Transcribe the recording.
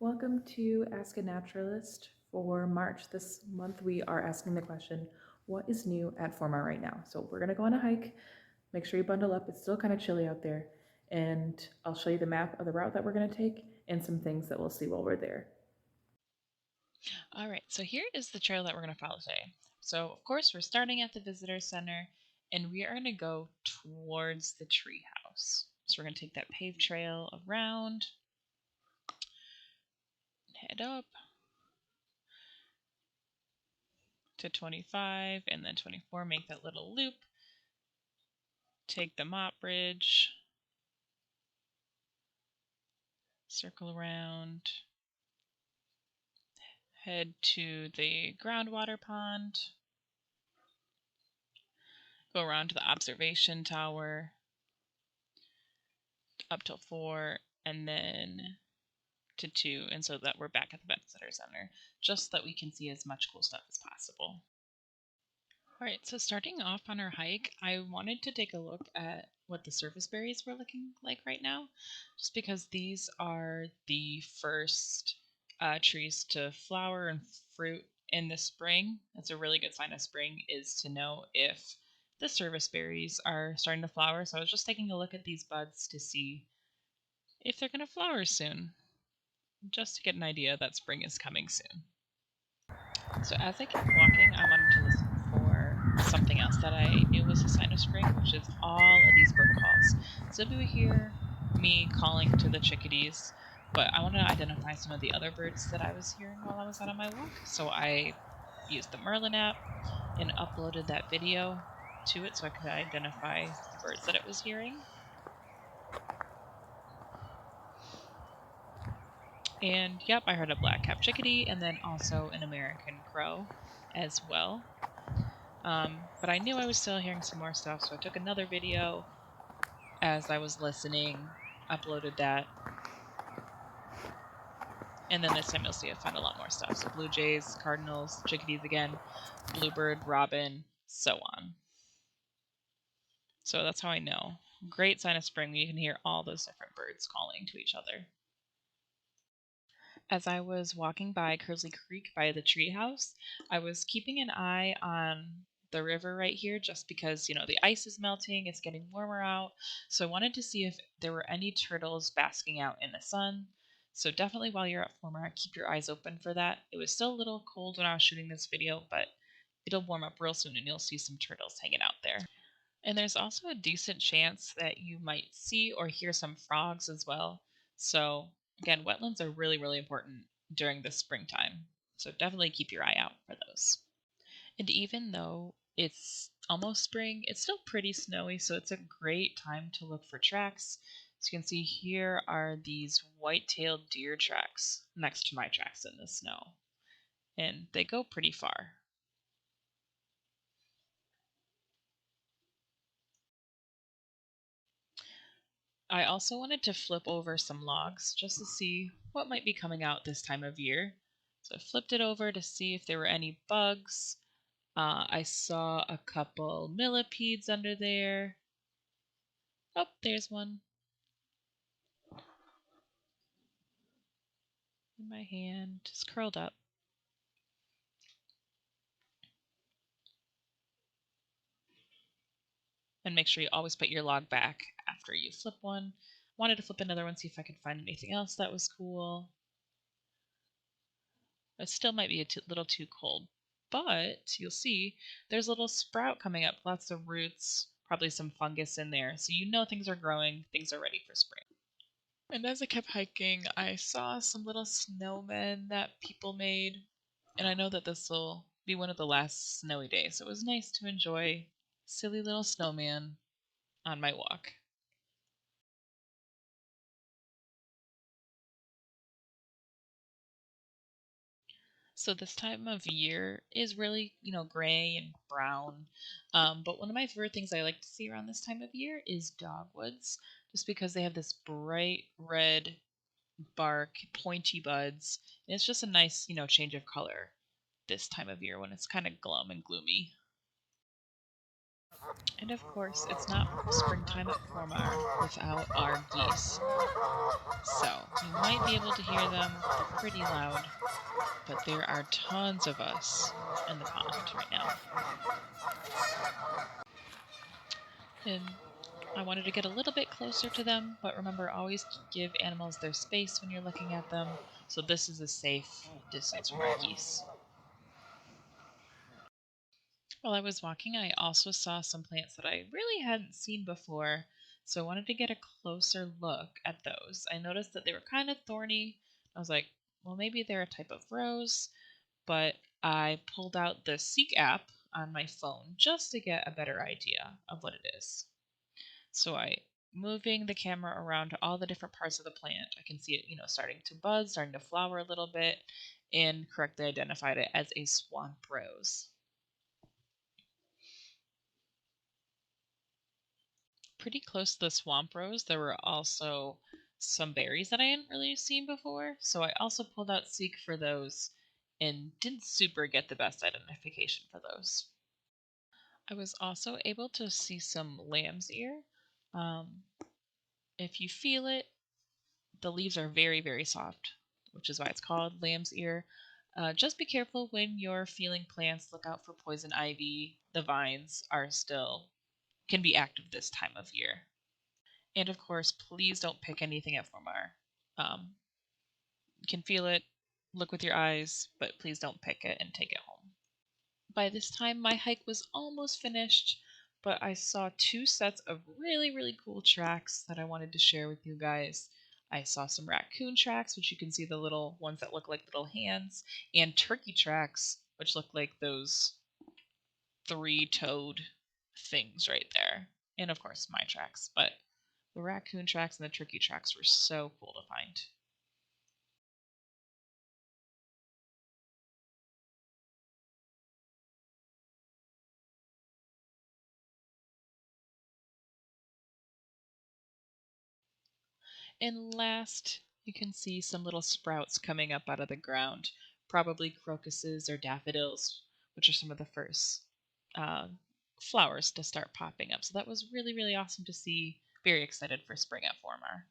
Welcome to Ask a Naturalist for March. This month we are asking the question, what is new at Forma right now? So we're gonna go on a hike. Make sure you bundle up. It's still kind of chilly out there. And I'll show you the map of the route that we're gonna take and some things that we'll see while we're there. All right, so here is the trail that we're going to follow today. So, of course, we're starting at the visitor center and we are going to go towards the treehouse. So, we're going to take that paved trail around, head up to 25 and then 24, make that little loop, take the mop bridge, circle around, head to the groundwater pond, go around to the observation tower, up till 4, and then to 2, and so that we're back at the visitor center, just so that we can see as much cool stuff as possible. All right, so starting off on our hike, I wanted to take a look at what the surface berries were looking like right now, just because these are the first trees to flower and fruit in the spring. That's a really good sign of spring, is to know if the service berries are starting to flower. So I was just taking a look at these buds to see if they're going to flower soon, just to get an idea that spring is coming soon. So as I kept walking, I wanted to listen for something else that I knew was a sign of spring, which is all of these bird calls. So you would hear me calling to the chickadees, but I wanted to identify some of the other birds that I was hearing while I was out on my walk. So I used the Merlin app and uploaded that video to it so I could identify the birds that it was hearing. And yep, I heard a black-capped chickadee and then also an American crow as well. But I knew I was still hearing some more stuff, so I took another video as I was listening, uploaded that, and then this time you'll see I found a lot more stuff. So blue jays, cardinals, chickadees again, bluebird, robin, so on. So that's how I know. Great sign of spring. You can hear all those different birds calling to each other. As I was walking by Curly Creek by the treehouse, I was keeping an eye on the river right here just because, the ice is melting, it's getting warmer out. So I wanted to see if there were any turtles basking out in the sun. So definitely while you're at Former, keep your eyes open for that. It was still a little cold when I was shooting this video, but it'll warm up real soon and you'll see some turtles hanging out there. And there's also a decent chance that you might see or hear some frogs as well. So, again, wetlands are really, really important during the springtime. So, definitely keep your eye out for those. And even though it's almost spring, it's still pretty snowy, so it's a great time to look for tracks. So, you can see here are these white-tailed deer tracks next to my tracks in the snow. And they go pretty far. I also wanted to flip over some logs just to see what might be coming out this time of year. So I flipped it over to see if there were any bugs. I saw a couple millipedes under there. Oh, there's one in my hand, just curled up. And make sure you always put your log back after you flip one. Wanted to flip another one, see if I could find anything else that was cool. It still might be a little too cold, but you'll see there's a little sprout coming up, lots of roots, probably some fungus in there. So you know things are growing, things are ready for spring. And as I kept hiking, I saw some little snowmen that people made. And I know that this will be one of the last snowy days. So it was nice to enjoy silly little snowman on my walk. So this time of year is really, gray and brown. But one of my favorite things I like to see around this time of year is dogwoods, just because they have this bright red bark, pointy buds, and it's just a nice, change of color this time of year when it's kind of glum and gloomy. And of course, it's not springtime at Formar without our geese. So you might be able to hear them. They're pretty loud, but there are tons of us in the pond right now. And I wanted to get a little bit closer to them, but remember, always give animals their space when you're looking at them. So this is a safe distance from our geese. While I was walking, I also saw some plants that I really hadn't seen before, so I wanted to get a closer look at those. I noticed that they were kind of thorny. I was like, well, maybe they're a type of rose, but I pulled out the Seek app on my phone just to get a better idea of what it is. So I moving the camera around to all the different parts of the plant. I can see it, starting to bud, starting to flower a little bit, and correctly identified it as a swamp rose. Pretty close to the swamp rose, there were also some berries that I hadn't really seen before. So I also pulled out Seek for those and didn't super get the best identification for those. I was also able to see some lamb's ear. Um, if you feel it, the leaves are very, very soft, which is why it's called lamb's ear. Just be careful when you're feeling plants. Look out for poison ivy. The vines can be active this time of year. And of course, please don't pick anything at Formar. You can feel it, look with your eyes, but please don't pick it and take it home. By this time, my hike was almost finished, but I saw two sets of really, really cool tracks that I wanted to share with you guys. I saw some raccoon tracks, which you can see the little ones that look like little hands, and turkey tracks, which look like those three-toed things right there. And of course, my tracks. But the raccoon tracks and the turkey tracks were so cool to find. And last, you can see some little sprouts coming up out of the ground, probably crocuses or daffodils, which are some of the first uh, flowers to start popping up. So that was really, really awesome to see. Very excited for spring at Formar.